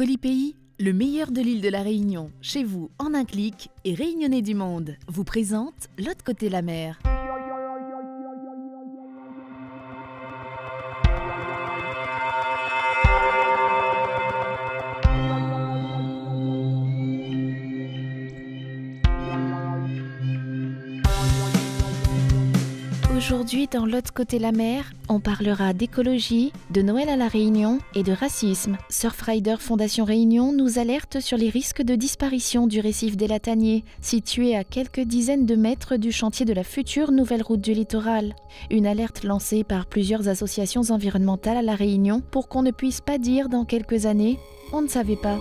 Colipaís, le meilleur de l'île de la Réunion, chez vous en un clic et Réunionnais du monde, vous présente L'autre côté la mer. Aujourd'hui, dans L'autre côté la mer, on parlera d'écologie, de Noël à la Réunion et de racisme. Surfrider Fondation Réunion nous alerte sur les risques de disparition du récif des Lataniers, situé à quelques dizaines de mètres du chantier de la future nouvelle route du littoral. Une alerte lancée par plusieurs associations environnementales à la Réunion pour qu'on ne puisse pas dire dans quelques années « on ne savait pas ».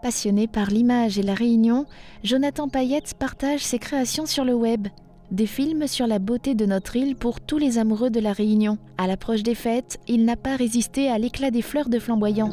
Passionné par l'image et la Réunion, Jonathan Payette partage ses créations sur le web. Des films sur la beauté de notre île pour tous les amoureux de la Réunion. À l'approche des fêtes, il n'a pas résisté à l'éclat des fleurs de flamboyant.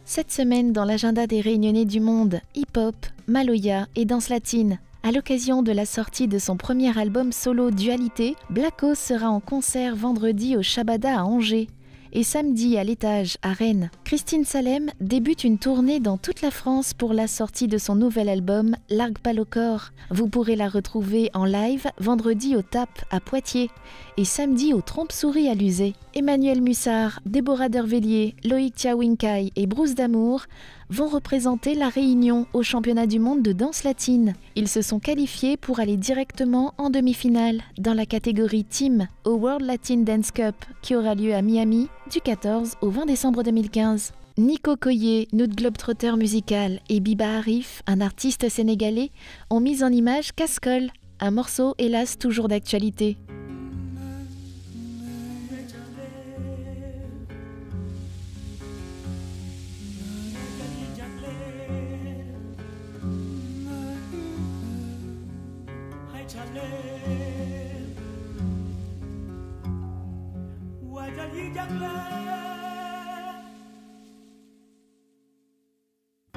Cette semaine, dans l'agenda des Réunionnais du monde, hip-hop, maloya et danse latine. À l'occasion de la sortie de son premier album solo Dualité, Blacko sera en concert vendredi au Shabada à Angers et samedi à l'Étage à Rennes. Christine Salem débute une tournée dans toute la France pour la sortie de son nouvel album Largue pas le corps. Vous pourrez la retrouver en live vendredi au TAP à Poitiers et samedi au Trompe-Souris à Luzé. Emmanuel Mussard, Déborah Dervélier, Loïc Tiawinkai et Bruce Damour vont représenter la Réunion au championnat du monde de danse latine. Ils se sont qualifiés pour aller directement en demi-finale dans la catégorie Team au World Latin Dance Cup qui aura lieu à Miami du 14 au 20 décembre 2015. Nico Koye, notre globetrotter musical, et Biba Arif, un artiste sénégalais, ont mis en image Cascol, un morceau hélas toujours d'actualité.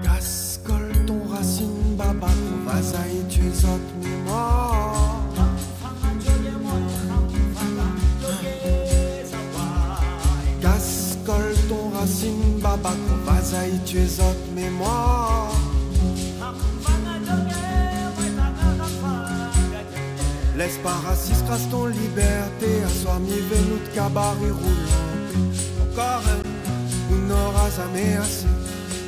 Cascol ton racine baba vazaï tu es autre mémoire. Cascol ton racine baba vazaï tu es autre mémoire. Laisse pas raciste, crasse ton liberté. À soir mi nous de cabaret roulant. Encore un, ou n'aura jamais assez.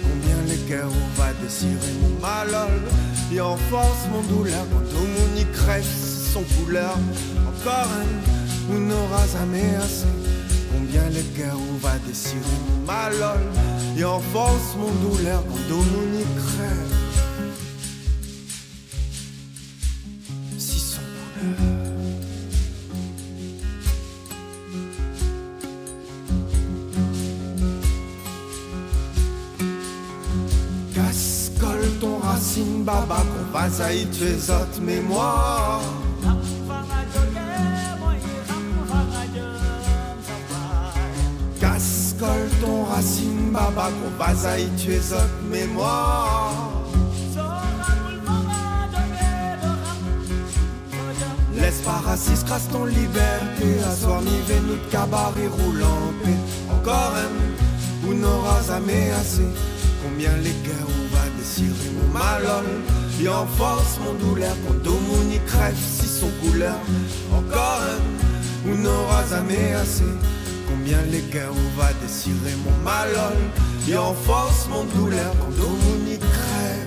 Combien les cœurs on va désirer mon malol. Et en force mon douleur quand tout mon y crève son couleur. Encore un, ou n'aura jamais assez. Combien les cœurs on va désirer mon malol. Et en force mon douleur quand tout mon y crève. Cascol ton racine baba qu'on vazaï tu es autre mémoire. Cascol ton racine baba qu'on vazaï tu es autre mémoire. Laisse pas raciste, crasse ton liberté. À soir mi nous de cabaret roulant. Encore un, ou n'aura jamais assez. Combien les cœurs on va désirer mon malol. Et en force mon douleur quand tout mon y crève si son couleur. Encore un, ou n'aura jamais assez. Combien les cœurs on va désirer mon malol. Et en force mon douleur quand tout mon y crève.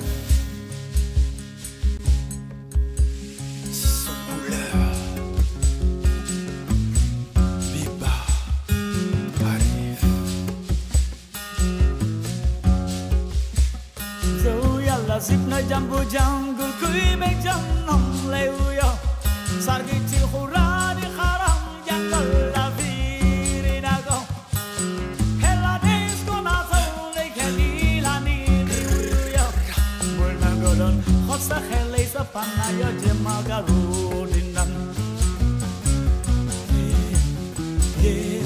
Zip na jambu jungle kui me jannam leuyo sargi chi khurani kharam jungle la virina go hela disco na sole kheli la ni yo bulna golon khosa kheli sa panayo jema garu dinam yeah.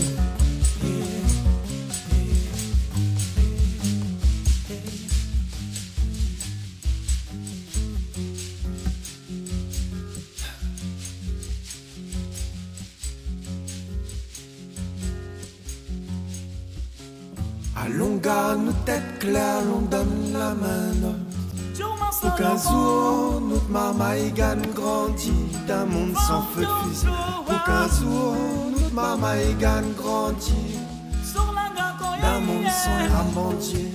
Allons gars, nous tête claire, l'on donne la main. Au cas où notre maman y gagne grandi d'un monde sans feu de fusil. Au cas où notre maman y gagne grandi d'un monde sans amandier.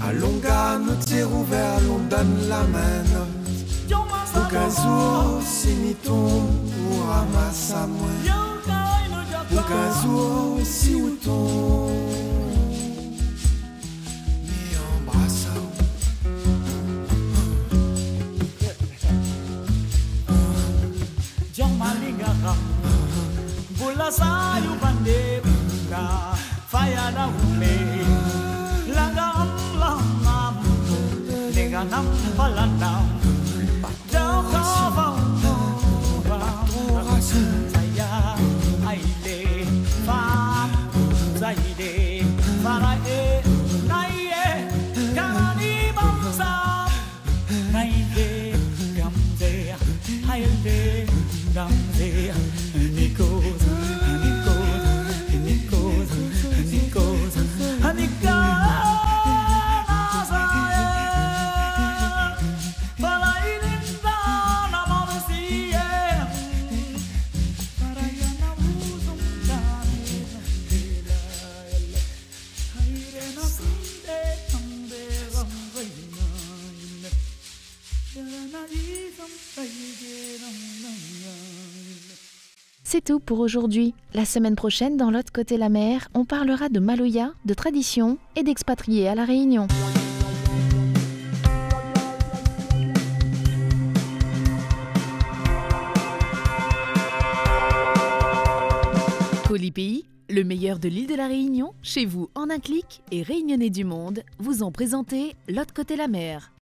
Allons gars, nous tir ouvert, l'on donne la main. Au cas où si ni tombe ou ramasse à moi. Au cas où si ou tombe mi embrasse à Jong malinga kam bula sayu bande bunga faya na hume langa am nam palanam Jong ka C'est tout pour aujourd'hui. La semaine prochaine, dans l'autre côté de la mer, on parlera de Maloya, de tradition et d'expatriés à La Réunion. Polypays, le meilleur de l'île de La Réunion, chez vous en un clic et Réunionnais du monde, vous ont présenté l'autre côté de la mer.